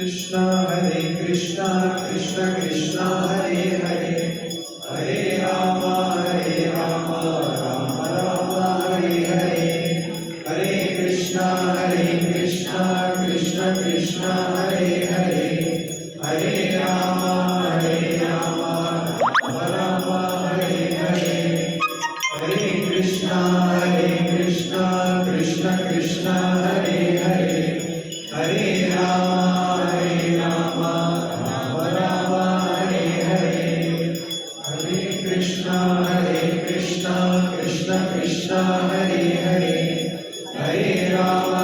Krishna Hare Krishna Krishna Krishna Hare Hare Hare Rama Rama Rama Hare Hare Hare Krishna Krishna Krishna Hare Hare Hare Rama Rama Rama Hare Hare Hare Krishna Krishna Krishna Hare Hare Hare Rama Krishna Krishna Krishna Hare Hare Hare Rama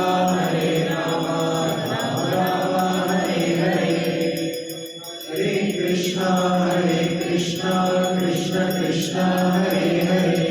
Rama Rama Hare Hare Hare Krishna Krishna Krishna Hare Hare